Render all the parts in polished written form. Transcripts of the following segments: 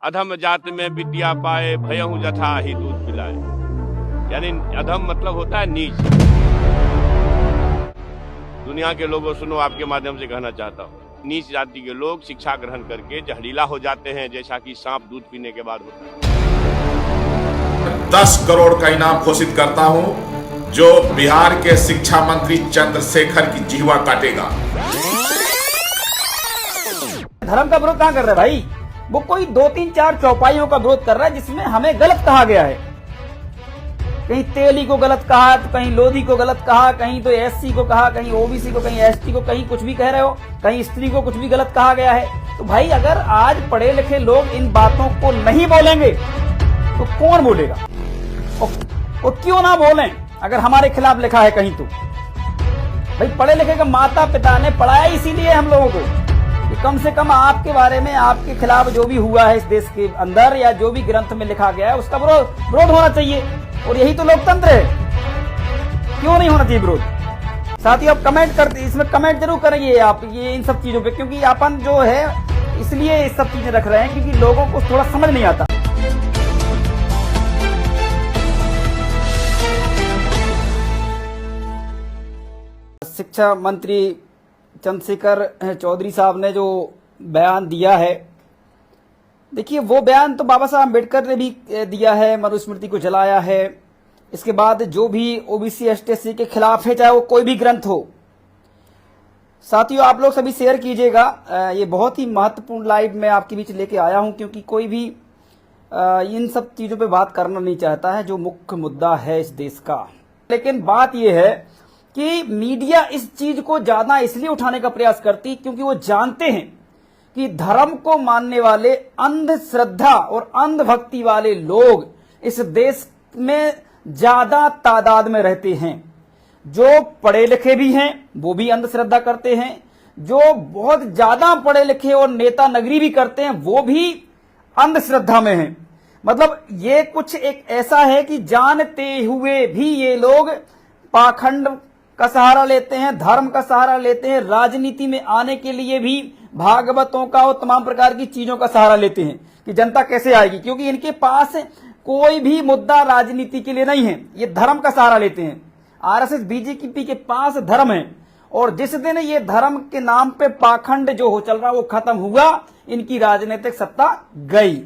अधम जात में विद्या पाए, भयहु जथा ही दूध पिलाए। यानी अधम मतलब होता है नीच। दुनिया के लोगों सुनो, आपके माध्यम से कहना चाहता हूँ, नीच जाति के लोग शिक्षा ग्रहण करके जहरीला हो जाते हैं, जैसा कि सांप दूध पीने के बाद होता है। 10 करोड़ का इनाम घोषित करता हूं जो बिहार के शिक्षा मंत्री चंद्रशेखर की जिह्वा काटेगा। धर्म का विरोध कहाँ कर रहा है भाई? वो कोई 2-3-4 चौपाइयों का विरोध कर रहा है जिसमें हमें गलत कहा गया है। कहीं तेली को गलत कहा, तो कहीं लोधी को गलत कहा, कहीं तो एससी को कहा, कहीं ओबीसी को, कहीं एसटी को, कहीं कुछ भी कह रहे हो, कहीं स्त्री को कुछ भी गलत कहा गया है। तो भाई अगर आज पढ़े लिखे लोग इन बातों को नहीं बोलेंगे तो कौन बोलेगा? और क्यों ना बोलें अगर हमारे खिलाफ लिखा है कहीं तो। भाई पढ़े लिखे का माता पिता ने पढ़ाया इसीलिए हम लोगों को कि कम से कम आपके बारे में, आपके खिलाफ जो भी हुआ है इस देश के अंदर या जो भी ग्रंथ में लिखा गया है उसका विरोध होना चाहिए। और यही तो लोकतंत्र है। क्यों नहीं होना चाहिए विरोध? साथियों आप कमेंट करते, इसमें कमेंट जरूर करेंगे आप ये इन सब चीजों पे, क्योंकि अपन जो है इसलिए ये सब चीजें रख रहे हैं क्योंकि लोगों को थोड़ा समझ नहीं आता। शिक्षा मंत्री चंद्रशेखर चौधरी साहब ने जो बयान दिया है, देखिए वो बयान तो बाबा साहब अम्बेडकर ने भी दिया है, मनुस्मृति को जलाया है। इसके बाद जो भी ओबीसी एसटी के खिलाफ है, चाहे वो कोई भी ग्रंथ हो। साथियों आप लोग सभी शेयर कीजिएगा, ये बहुत ही महत्वपूर्ण लाइव मैं आपके बीच लेके आया हूं क्योंकि कोई भी इन सब चीजों पे बात करना नहीं चाहता है जो मुख्य मुद्दा है इस देश का। लेकिन बात यह है कि मीडिया इस चीज को ज्यादा इसलिए उठाने का प्रयास करती क्योंकि वो जानते हैं कि धर्म को मानने वाले अंधश्रद्धा और अंधभक्ति वाले लोग इस देश में ज्यादा तादाद में रहते हैं। जो पढ़े लिखे भी हैं वो भी अंधश्रद्धा करते हैं, जो बहुत ज्यादा पढ़े लिखे और नेता नगरी भी करते हैं वो भी अंधश्रद्धा में हैं। मतलब ये कुछ एक ऐसा है कि जानते हुए भी ये लोग पाखंड का सहारा लेते हैं, धर्म का सहारा लेते हैं, राजनीति में आने के लिए भी भागवतों का और तमाम प्रकार की चीजों का सहारा लेते हैं कि जनता कैसे आएगी, क्योंकि इनके पास कोई भी मुद्दा राजनीति के लिए नहीं है। ये धर्म का सहारा लेते हैं। आरएसएस बीजेपी के पास धर्म है और जिस दिन ये धर्म के नाम पे पाखंड जो हो चल रहा वो खत्म हुआ, इनकी राजनीतिक सत्ता गई।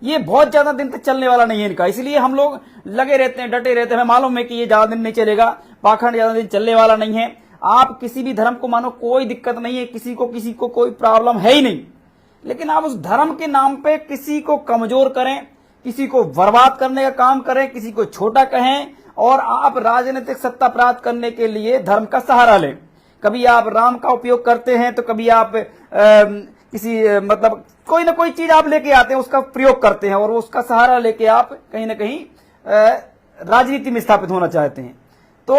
ये बहुत ज्यादा दिन तक चलने वाला नहीं है इनका, इसलिए हम लोग लगे रहते हैं, डटे रहते हैं। हमें मालूम है कि ये ज्यादा दिन नहीं चलेगा, पाखंड ज्यादा दिन चलने वाला नहीं है। आप किसी भी धर्म को मानो, कोई दिक्कत नहीं है, किसी को कोई प्रॉब्लम है ही नहीं। लेकिन आप उस धर्म के नाम पे किसी को कमजोर करें, किसी को बर्बाद करने का काम करें, किसी को छोटा कहें और आप राजनीतिक सत्ता प्राप्त करने के लिए धर्म का सहारा लें। कभी आप राम का उपयोग करते हैं तो कभी आप किसी मतलब कोई ना कोई चीज आप लेके आते हैं, उसका प्रयोग करते हैं और उसका सहारा लेके आप कहीं ना कहीं राजनीति में स्थापित होना चाहते हैं। तो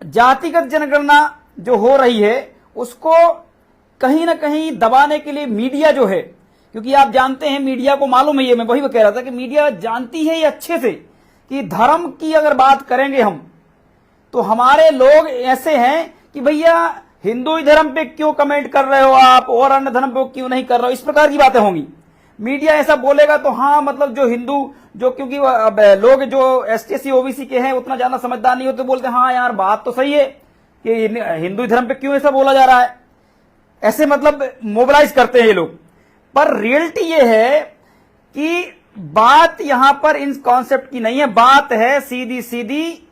जातिगत जनगणना जो हो रही है उसको कहीं ना कहीं दबाने के लिए मीडिया जो है, क्योंकि आप जानते हैं मीडिया को मालूम है, ये मैं वही कह रहा था कि मीडिया जानती है ये अच्छे से कि धर्म की अगर बात करेंगे हम तो हमारे लोग ऐसे हैं कि भैया हिंदू धर्म पे क्यों कमेंट कर रहे हो आप और अन्य धर्म पे क्यों नहीं कर रहे हो, इस प्रकार की बातें होंगी। मीडिया ऐसा बोलेगा तो हाँ मतलब जो हिंदू जो, क्योंकि लोग जो एसटी ओबीसी के हैं उतना ज्यादा समझदार नहीं होते, तो बोलते हैं हाँ यार बात तो सही है कि हिंदू धर्म पे क्यों ऐसा बोला जा रहा है, ऐसे मतलब मोबिलाइज करते हैं ये लोग। पर रियलिटी ये है कि बात यहां पर इन कॉन्सेप्ट की नहीं है, बात है सीधी सीधी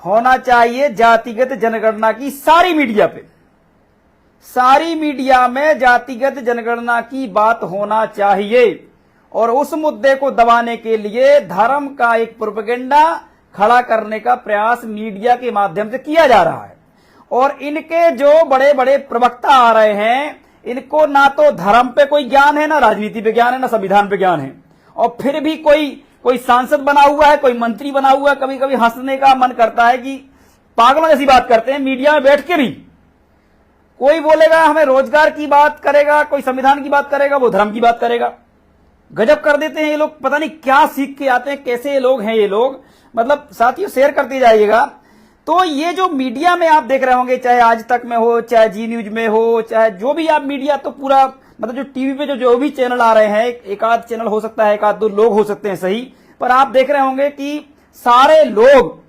होना चाहिए जातिगत जनगणना की। सारी मीडिया पे, सारी मीडिया में जातिगत जनगणना की बात होना चाहिए और उस मुद्दे को दबाने के लिए धर्म का एक प्रोपेगेंडा खड़ा करने का प्रयास मीडिया के माध्यम से किया जा रहा है। और इनके जो बड़े बड़े प्रवक्ता आ रहे हैं, इनको ना तो धर्म पे कोई ज्ञान है, ना राजनीति पे ज्ञान है, ना संविधान पे ज्ञान है, और फिर भी कोई सांसद बना हुआ है, कोई मंत्री बना हुआ है। कभी कभी हंसने का मन करता है कि पागलों जैसी बात करते हैं मीडिया में बैठ के भी। कोई बोलेगा हमें रोजगार की बात करेगा, कोई संविधान की बात करेगा, वो धर्म की बात करेगा। गजब कर देते हैं ये लोग, पता नहीं क्या सीख के आते हैं, कैसे ये लोग हैं ये लोग। मतलब साथियों शेयर करते जाइएगा। तो ये जो मीडिया में आप देख रहे होंगे, चाहे आज तक में हो, चाहे जी न्यूज में हो, चाहे जो भी आप मीडिया, तो पूरा मतलब जो टीवी पे जो भी चैनल आ रहे हैं, एक आध चैनल हो सकता है, एक आध दो लोग हो सकते हैं सही, पर आप देख रहे होंगे कि सारे लोग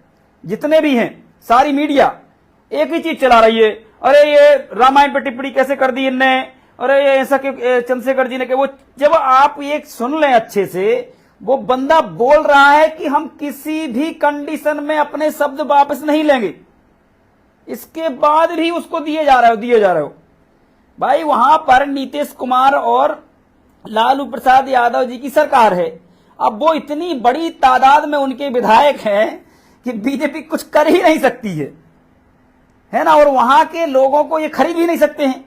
जितने भी हैं, सारी मीडिया एक ही चीज चला रही है, अरे ये रामायण पे टिप्पणी कैसे कर दी इनने, अरे ये ऐसा कि चंद्रशेखर जी ने कि वो, जब आप ये सुन लें अच्छे से, वो बंदा बोल रहा है कि हम किसी भी कंडीशन में अपने शब्द वापस नहीं लेंगे, इसके बाद भी उसको दिए जा रहे हो। भाई वहां पर नीतीश कुमार और लालू प्रसाद यादव जी की सरकार है। अब वो इतनी बड़ी तादाद में उनके विधायक हैं कि बीजेपी कुछ कर ही नहीं सकती है ना, और वहां के लोगों को ये खरीद भी नहीं सकते हैं।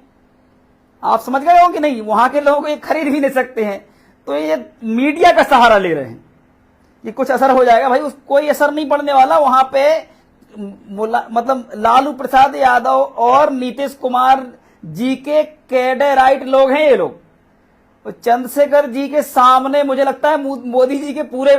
आप समझ गए हो कि नहीं, वहां के लोगों को ये खरीद भी नहीं सकते हैं, तो ये मीडिया का सहारा ले रहे हैं कि कुछ असर हो जाएगा। भाई कोई असर नहीं पड़ने वाला। वहां पे मतलब लालू प्रसाद यादव और नीतीश कुमार जी के कैडराइट लोग हैं ये लोग। चंद्रशेखर जी के सामने मुझे लगता है मोदी जी के पूरे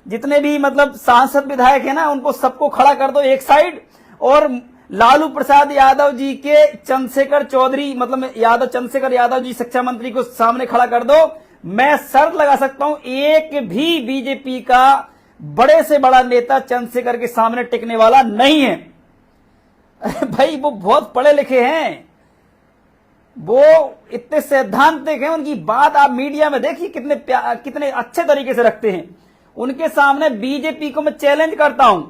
जितने भी मतलब सांसद विधायक हैं ना, उनको सबको खड़ा कर दो एक साइड, और लालू प्रसाद यादव जी के चंद्रशेखर चौधरी मतलब चंद्रशेखर यादव जी शिक्षा मंत्री को सामने खड़ा कर दो। मैं शर्त लगा सकता हूं एक भी बीजेपी का बड़े से बड़ा नेता चंद्रशेखर के सामने टिकने वाला नहीं है। भाई वो बहुत पढ़े लिखे हैं, वो इतने सैद्धांतिक हैं, उनकी बात आप मीडिया में देखिए कितने अच्छे तरीके से रखते हैं। उनके सामने बीजेपी को मैं चैलेंज करता हूं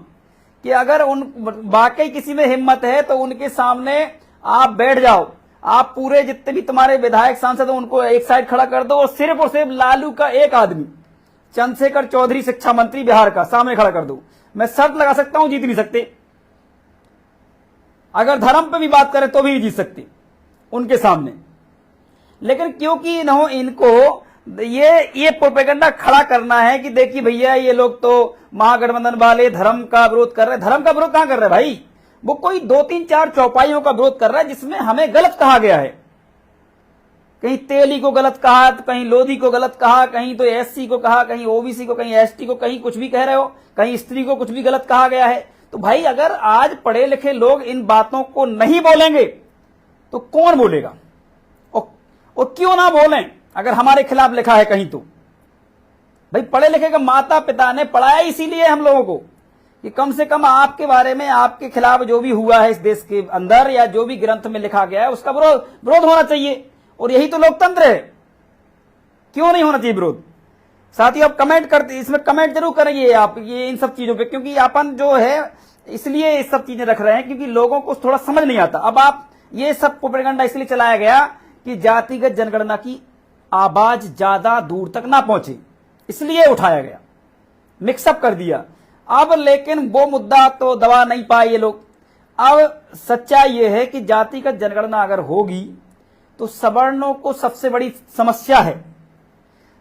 कि अगर उन वाकई किसी में हिम्मत है तो उनके सामने आप बैठ जाओ, आप पूरे जितने भी तुम्हारे विधायक सांसद हैं उनको एक साइड खड़ा कर दो, और सिर्फ लालू का एक आदमी चंद्रशेखर चौधरी शिक्षा मंत्री बिहार का सामने खड़ा कर दो। मैं शर्त लगा सकता हूं जीत नहीं सकते। अगर धर्म पे भी बात करें तो भी नहीं जीत सकते उनके सामने। लेकिन क्योंकि इनको ये प्रोपेगेंडा खड़ा करना है कि देखिए भैया ये लोग तो महागठबंधन वाले धर्म का विरोध कर रहे हैं। धर्म का विरोध कहां कर रहे हैं भाई? वो कोई 2-3-4 चौपाइयों का विरोध कर रहा है जिसमें हमें गलत कहा गया है। कहीं तेली को गलत कहा, तो कहीं लोधी को गलत कहा, कहीं तो एससी को कहा, कहीं ओबीसी को, कहीं एसटी को, कहीं कुछ भी कह रहे हो, कहीं स्त्री को कुछ भी गलत कहा गया है। तो भाई अगर आज पढ़े लिखे लोग इन बातों को नहीं बोलेंगे तो कौन बोलेगा? और क्यों ना बोलें अगर हमारे खिलाफ लिखा है कहीं तो। भाई पढ़े लिखे का माता पिता ने पढ़ाया इसीलिए हम लोगों को कि कम से कम आपके बारे में, आपके खिलाफ जो भी हुआ है इस देश के अंदर या जो भी ग्रंथ में लिखा गया है उसका विरोध होना चाहिए, और यही तो लोकतंत्र है। क्यों नहीं होना चाहिए विरोध? साथियों आप कमेंट करते, इसमें कमेंट जरूर करेंगे आप ये इन सब चीजों पे, क्योंकि अपन जो है इसलिए ये सब चीजें रख रहे हैं क्योंकि लोगों को थोड़ा समझ नहीं आता। अब आप ये सब प्रोपेगेंडा इसलिए चलाया गया कि जातिगत जनगणना की आवाज ज्यादा दूर तक ना पहुंचे, इसलिए उठाया गया, मिक्सअप कर दिया। अब लेकिन वो मुद्दा तो दबा नहीं पाए ये लोग। अब सच्चाई ये है कि जातिगत जनगणना अगर होगी तो सवर्णों को सबसे बड़ी समस्या है।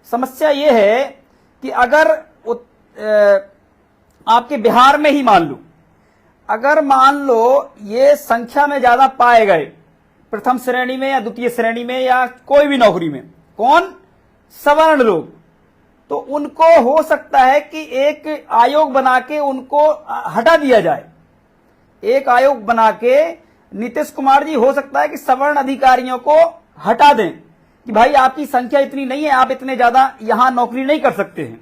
समस्या ये है कि अगर आपके बिहार में ही मान लो ये संख्या में ज्यादा पाए गए, प्रथम श्रेणी में या द्वितीय श्रेणी में या कोई भी नौकरी में, कौन? सवर्ण लोग, तो उनको हो सकता है कि एक आयोग बना के उनको हटा दिया जाए। एक आयोग बना के नीतीश कुमार जी हो सकता है कि सवर्ण अधिकारियों को हटा दें कि भाई आपकी संख्या इतनी नहीं है, आप इतने ज्यादा यहां नौकरी नहीं कर सकते हैं,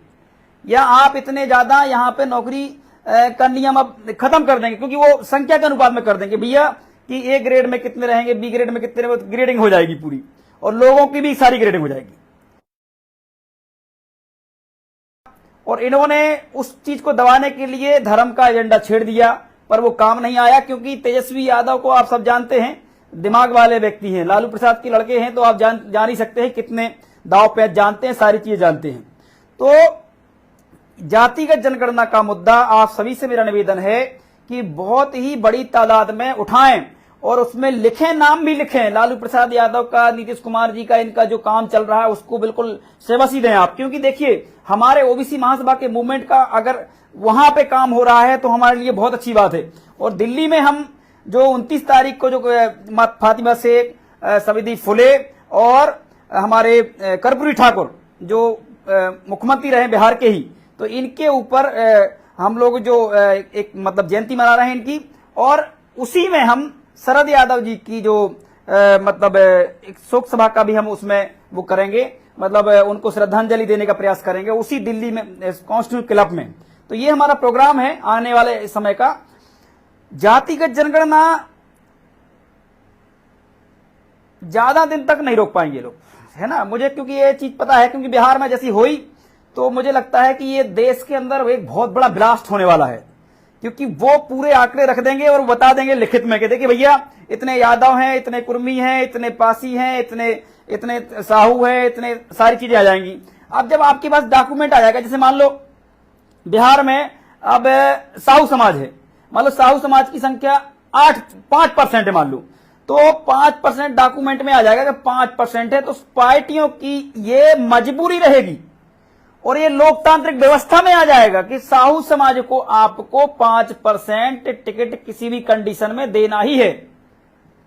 या आप इतने ज्यादा यहां पे नौकरी का नियम अब खत्म कर देंगे, क्योंकि वो संख्या के अनुपात में कर देंगे भैया कि ए ग्रेड में कितने रहेंगे, बी ग्रेड में कितने रहेंगे, ग्रेडिंग हो जाएगी पूरी, और लोगों की भी सारी ग्रेडिंग हो जाएगी। और इन्होंने उस चीज को दबाने के लिए धर्म का एजेंडा छेड़ दिया, पर वो काम नहीं आया, क्योंकि तेजस्वी यादव को आप सब जानते हैं, दिमाग वाले व्यक्ति हैं, लालू प्रसाद के लड़के हैं, तो आप जान ही सकते हैं कितने दाव पेच जानते हैं, सारी चीजें जानते हैं। तो जातिगत जनगणना का मुद्दा आप सभी से मेरा निवेदन है कि बहुत ही बड़ी तादाद में उठाएं और उसमें लिखें, नाम भी लिखें लालू प्रसाद यादव का, नीतीश कुमार जी का, इनका जो काम चल रहा है उसको बिल्कुल शाबाशी दें आप। क्योंकि देखिए हमारे ओबीसी महासभा के मूवमेंट का अगर वहां पे काम हो रहा है तो हमारे लिए बहुत अच्छी बात है। और दिल्ली में हम जो 29 तारीख को जो फातिमा शेख, सविदी फुले और हमारे कर्पूरी ठाकुर जो मुख्यमंत्री रहे बिहार के ही, तो इनके ऊपर हम लोग जो एक मतलब जयंती मना रहे हैं इनकी, और उसी में हम शरद यादव जी की जो मतलब एक शोक सभा का भी हम उसमें वो करेंगे, मतलब उनको श्रद्धांजलि देने का प्रयास करेंगे उसी दिल्ली में कॉन्स्टिट्यूशन क्लब में। तो ये हमारा प्रोग्राम है आने वाले समय का। जातिगत जनगणना ज्यादा दिन तक नहीं रोक पाएंगे लोग, है ना, मुझे क्योंकि ये चीज पता है, क्योंकि बिहार में जैसी हुई तो मुझे लगता है कि ये देश के अंदर एक बहुत बड़ा ब्लास्ट होने वाला है, क्योंकि वो पूरे आंकड़े रख देंगे और बता देंगे लिखित में कि देखिए भैया इतने यादव हैं, इतने कुर्मी हैं, इतने पासी हैं, इतने साहू हैं, इतने सारी चीजें आ जाएंगी। अब जब आपके पास डॉक्यूमेंट आ जाएगा, जैसे मान लो बिहार में अब साहू समाज है, मान लो साहू समाज की संख्या 5% है मान लो, तो 5% डॉक्यूमेंट में आ जाएगा कि 5% है, तो पार्टियों की ये मजबूरी रहेगी और ये लोकतांत्रिक व्यवस्था में आ जाएगा कि साहू समाज को आपको 5% टिकट किसी भी कंडीशन में देना ही है,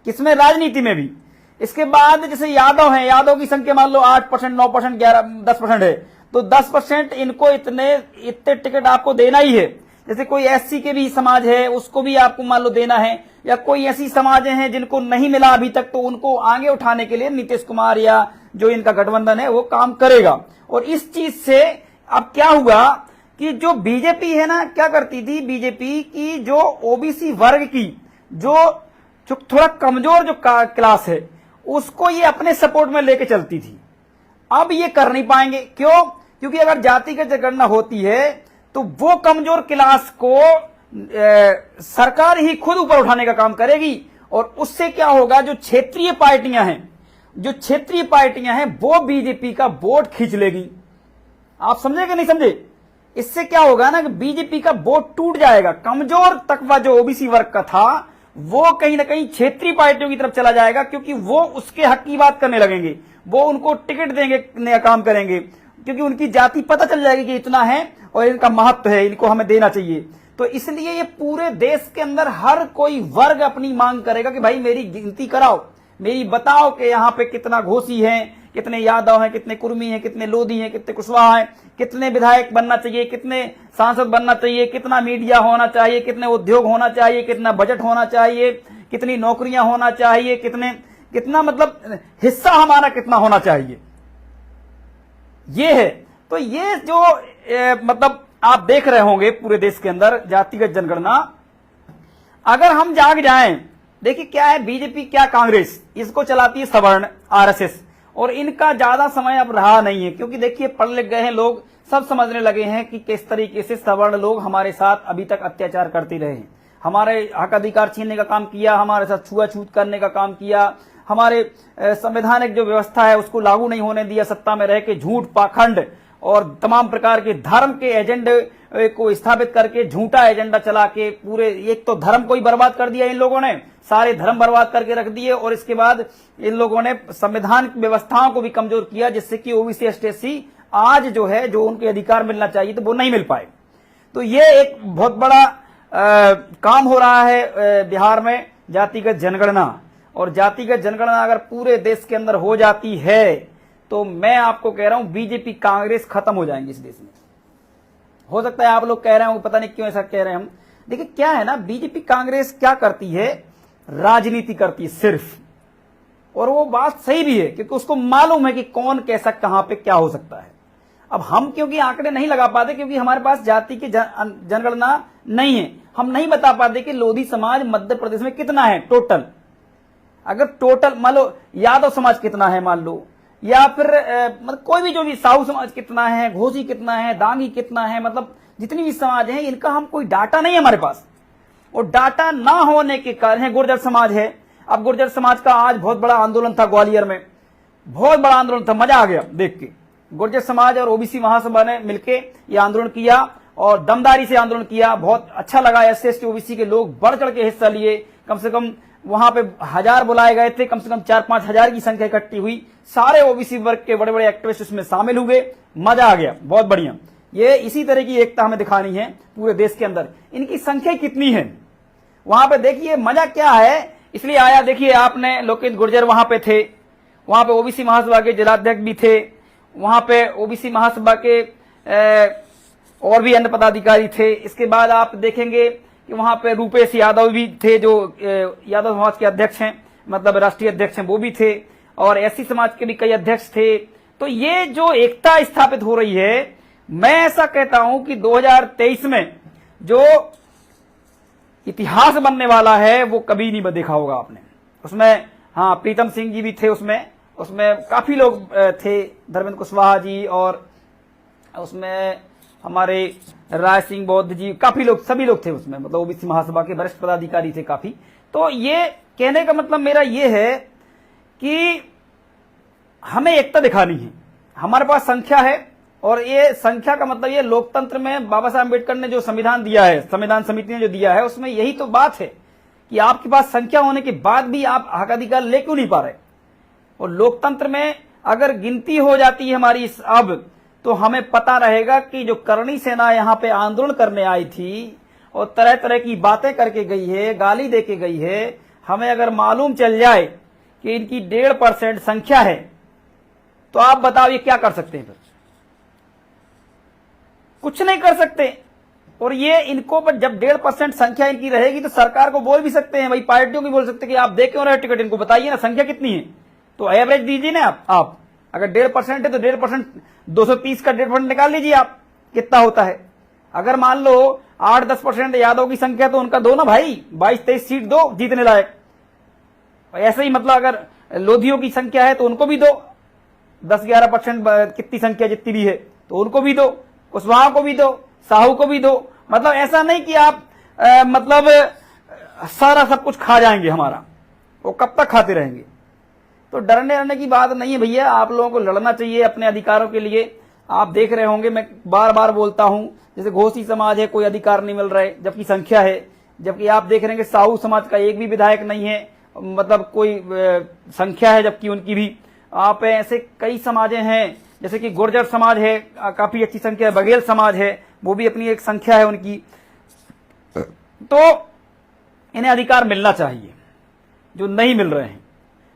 किसमें, राजनीति में भी। इसके बाद जैसे यादव हैं, यादव की संख्या मान लो 8%, 9%, 10% है, तो 10% इनको इतने टिकट आपको देना ही है। जैसे कोई एससी के भी समाज है, उसको भी आपको मान लो देना है, या कोई ऐसी समाज हैं जिनको नहीं मिला अभी तक, तो उनको आगे उठाने के लिए नीतीश कुमार या जो इनका गठबंधन है वो काम करेगा। और इस चीज से अब क्या हुआ कि जो बीजेपी है ना, क्या करती थी बीजेपी की, जो ओबीसी वर्ग की जो थोड़ा कमजोर जो क्लास है उसको ये अपने सपोर्ट में लेके चलती थी। अब ये कर नहीं पाएंगे, क्यों? क्योंकि अगर जातिगत जनगणना होती है तो वो कमजोर क्लास को सरकार ही खुद ऊपर उठाने का काम करेगी, और उससे क्या होगा, जो क्षेत्रीय पार्टियां हैं वो बीजेपी का वोट खींच लेगी। आप समझे कि नहीं समझे? इससे क्या होगा ना कि बीजेपी का वोट टूट जाएगा, कमजोर तबका जो ओबीसी वर्ग का था वो कहीं ना कहीं क्षेत्रीय पार्टियों की तरफ चला जाएगा, क्योंकि वो उसके हक की बात करने लगेंगे, वो उनको टिकट देंगे, नया काम करेंगे, क्योंकि उनकी जाति पता चल जाएगी कि इतना है और इनका महत्व है, इनको हमें देना चाहिए। तो इसलिए ये पूरे देश के अंदर हर कोई वर्ग अपनी मांग करेगा कि भाई मेरी गिनती कराओ, मेरी बताओ कि यहाँ पे कितना घोसी है, कितने यादव हैं, कितने कुर्मी हैं, कितने लोधी हैं, कितने कुशवाहा हैं, कितने विधायक बनना चाहिए, कितने सांसद बनना चाहिए, कितना मीडिया होना चाहिए, कितने उद्योग होना चाहिए, कितना बजट होना चाहिए, कितनी नौकरियां होना चाहिए, कितना मतलब हिस्सा हमारा कितना होना चाहिए, ये है। तो ये जो मतलब आप देख रहे होंगे पूरे देश के अंदर जातिगत जनगणना, अगर हम जाग जाएं, देखिए क्या है, बीजेपी क्या कांग्रेस, इसको चलाती है सवर्ण आरएसएस, और इनका ज्यादा समय अब रहा नहीं है, क्योंकि देखिए पढ़ लिख गए हैं लोग, सब समझने लगे हैं कि किस तरीके से सवर्ण लोग हमारे साथ अभी तक अत्याचार करते रहे हैं, हमारे हक अधिकार छीनने का काम किया, हमारे साथ छुआछूत करने का काम किया, हमारे संवैधानिक जो व्यवस्था है उसको लागू नहीं होने दिया, सत्ता में रह के झूठ, पाखंड और तमाम प्रकार के धर्म के एजेंडे को स्थापित करके झूठा एजेंडा चला के पूरे, एक तो धर्म को ही बर्बाद कर दिया इन लोगों ने, सारे धर्म बर्बाद करके रख दिए, और इसके बाद इन लोगों ने संवैधानिक व्यवस्थाओं को भी कमजोर किया, जिससे कि ओबीसी एसटी आज जो है, जो उनके अधिकार मिलना चाहिए तो वो नहीं मिल पाए। तो ये एक बहुत बड़ा काम हो रहा है बिहार में, जातिगत जनगणना। और जातिगत जनगणना अगर पूरे देश के अंदर हो जाती है तो मैं आपको कह रहा हूं बीजेपी कांग्रेस खत्म हो जाएंगे इस देश में। हो सकता है आप लोग कह रहे हो पता नहीं क्यों ऐसा कह रहे हैं हम, देखिए क्या है ना, बीजेपी कांग्रेस क्या करती है, राजनीति करती है सिर्फ, और वो बात सही भी है, क्योंकि उसको मालूम है कि कौन कैसा कहां पे क्या हो सकता है। अब हम क्योंकि आंकड़े नहीं लगा पाते, क्योंकि हमारे पास जाति की जनगणना नहीं है, हम नहीं बता पाते कि लोधी समाज मध्य प्रदेश में कितना है टोटल। अगर टोटल मान लो यादव समाज कितना है मान लो, या फिर मतलब कोई भी जो भी साहू समाज कितना है, घोसी कितना है, दांगी कितना है, मतलब जितनी भी समाज है इनका हम कोई डाटा नहीं है हमारे पास। और डाटा ना होने के कारण है, गुर्जर समाज है, अब गुर्जर समाज का आज बहुत बड़ा आंदोलन था ग्वालियर में, बहुत बड़ा आंदोलन था, मजा आ गया देख के। गुर्जर समाज और ओबीसी महासभा ने मिलकर यह आंदोलन किया और दमदारी से आंदोलन किया, बहुत अच्छा लगा। एससी एसटी ओबीसी के लोग बढ़ चढ़ के हिस्सा लिए, कम से कम वहां पे 1000 बुलाए गए थे, कम से कम 4-5 हजार की संख्या इकट्ठी हुई, सारे ओबीसी वर्ग के बड़े बड़े एक्टिविस्ट उसमें शामिल हुए, मजा आ गया, बहुत बढ़िया। ये इसी तरह की एकता हमें दिखानी है पूरे देश के अंदर। इनकी संख्या कितनी है वहां पे देखिए, मजा क्या है, इसलिए आया। देखिए आपने लोकेश गुर्जर वहां पे थे, वहां पे ओबीसी महासभा के जिलाध्यक्ष भी थे, वहां पे ओबीसी महासभा के और भी अन्य पदाधिकारी थे। इसके बाद आप देखेंगे कि वहां पे रूपेश यादव भी थे, जो यादव समाज के अध्यक्ष हैं, मतलब राष्ट्रीय अध्यक्ष हैं वो भी थे, और एससी समाज के भी कई अध्यक्ष थे। तो ये जो एकता स्थापित हो रही है, मैं ऐसा कहता हूं कि 2023 में जो इतिहास बनने वाला है वो कभी नहीं देखा होगा आपने। उसमें हाँ, प्रीतम सिंह जी भी थे, उसमें काफी लोग थे, धर्मेंद्र कुशवाहा जी, और उसमें हमारे राय सिंह बौद्ध जी, काफी लोग, सभी लोग थे उसमें, मतलब ओबीसी महासभा के वरिष्ठ पदाधिकारी थे काफी। तो ये कहने का मतलब मेरा ये है कि हमें एकता दिखानी है, हमारे पास संख्या है, और ये संख्या का मतलब ये लोकतंत्र में बाबा साहब अम्बेडकर ने जो संविधान दिया है, संविधान समिति ने जो दिया है, उसमें यही तो बात है कि आपके पास संख्या होने के बाद भी आप हकाधिकार ले क्यों नहीं पा रहे। और लोकतंत्र में अगर गिनती हो जाती है हमारी अब, तो हमें पता रहेगा कि जो करणी सेना यहाँ पे आंदोलन करने आई थी और तरह तरह की बातें करके गई है, गाली देके गई है, हमें अगर मालूम चल जाए कि इनकी 1.5% संख्या है, तो आप बताओ ये क्या कर सकते हैं? फिर कुछ नहीं कर सकते। और ये इनको पर जब 1.5% संख्या इनकी रहेगी तो सरकार को बोल भी सकते हैं, भाई पार्टियों को बोल सकते हैं कि आप दे क्यों रहे टिकट, इनको बताइए ना संख्या कितनी है, तो एवरेज दीजिए ना आप अगर 1.5% है तो 1.5%, 230 का 1.5% निकाल लीजिए आप, कितना होता है। अगर मान लो 8-10% यादव की संख्या तो उनका दो ना भाई, 22-23 सीट दो जीतने लायक। ऐसे ही मतलब अगर लोधियों की संख्या है तो उनको भी दो, 10-11% कितनी संख्या जितनी भी है तो उनको भी दो, कुशवाहा को भी दो, साहू को भी दो। मतलब ऐसा नहीं कि आप मतलब सारा सब कुछ खा जाएंगे हमारा, वो कब तक खाते रहेंगे। तो डरने डरने की बात नहीं है भैया, आप लोगों को लड़ना चाहिए अपने अधिकारों के लिए। आप देख रहे होंगे, मैं बार बार बोलता हूं, जैसे घोसी समाज है, कोई अधिकार नहीं मिल रहे जबकि संख्या है, जबकि आप देख रहे हैं कि साहू समाज का एक भी विधायक नहीं है, मतलब कोई संख्या है जबकि उनकी भी। आप ऐसे कई समाजें हैं, जैसे कि गुर्जर समाज है, काफी अच्छी संख्या है, बघेल समाज है, वो भी अपनी एक संख्या है उनकी। तो इन्हें अधिकार मिलना चाहिए जो नहीं मिल रहे हैं।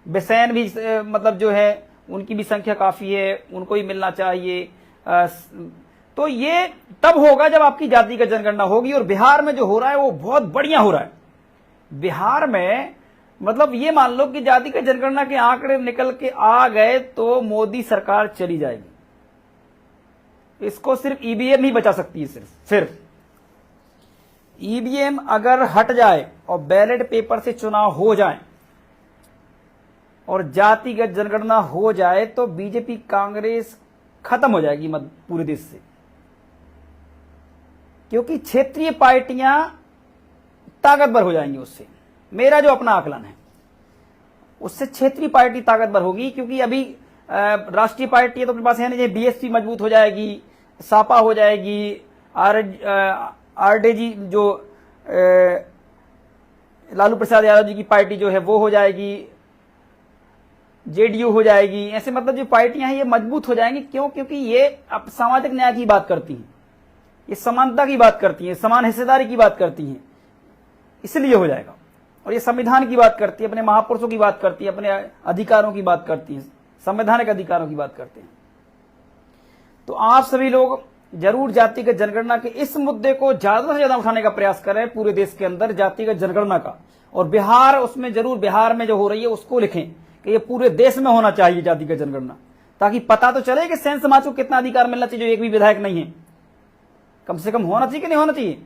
बेसैन भी मतलब जो है उनकी भी संख्या काफी है, उनको ही मिलना चाहिए। तो ये तब होगा जब आपकी जाति का जनगणना होगी। और बिहार में जो हो रहा है वो बहुत बढ़िया हो रहा है। बिहार में मतलब ये मान लो कि जाति का जनगणना के आंकड़े निकल के आ गए तो मोदी सरकार चली जाएगी। इसको सिर्फ ईवीएम ही बचा सकती है, सिर्फ ईवीएम अगर हट जाए और बैलेट पेपर से चुनाव हो जाए और जातिगत जनगणना हो जाए तो बीजेपी कांग्रेस खत्म हो जाएगी पूरे देश से, क्योंकि क्षेत्रीय पार्टियां ताकतवर हो जाएंगी उससे। मेरा जो अपना आकलन है उससे क्षेत्रीय पार्टी ताकतवर होगी, क्योंकि अभी राष्ट्रीय पार्टी तो अपने पास है नहीं। बीएसपी मजबूत हो जाएगी, सापा हो जाएगी, आरजेडी जो लालू प्रसाद यादव जी की पार्टी जो है वो हो जाएगी, जेडीयू हो जाएगी। ऐसे मतलब जो पार्टियां हैं ये मजबूत हो जाएंगी। क्यों? क्योंकि ये अब सामाजिक न्याय की बात करती हैं, ये समानता की बात करती हैं, समान हिस्सेदारी की बात करती हैं, इसलिए हो जाएगा। और ये संविधान की बात करती है, अपने महापुरुषों की बात करती है, अपने अधिकारों की बात करती है, संवैधानिक अधिकारों की बात करते हैं। तो आप सभी लोग जरूर जातिगत जनगणना के इस मुद्दे को ज्यादा से ज्यादा उठाने का प्रयास करें पूरे देश के अंदर, जातिगत जनगणना का। और बिहार, उसमें जरूर बिहार में जो हो रही है उसको लिखें कि ये पूरे देश में होना चाहिए जातिगत जनगणना, ताकि पता तो चले कि सेन समाज को कितना अधिकार मिलना चाहिए जो एक भी विधायक नहीं है। कम से कम होना चाहिए कि नहीं होना चाहिए।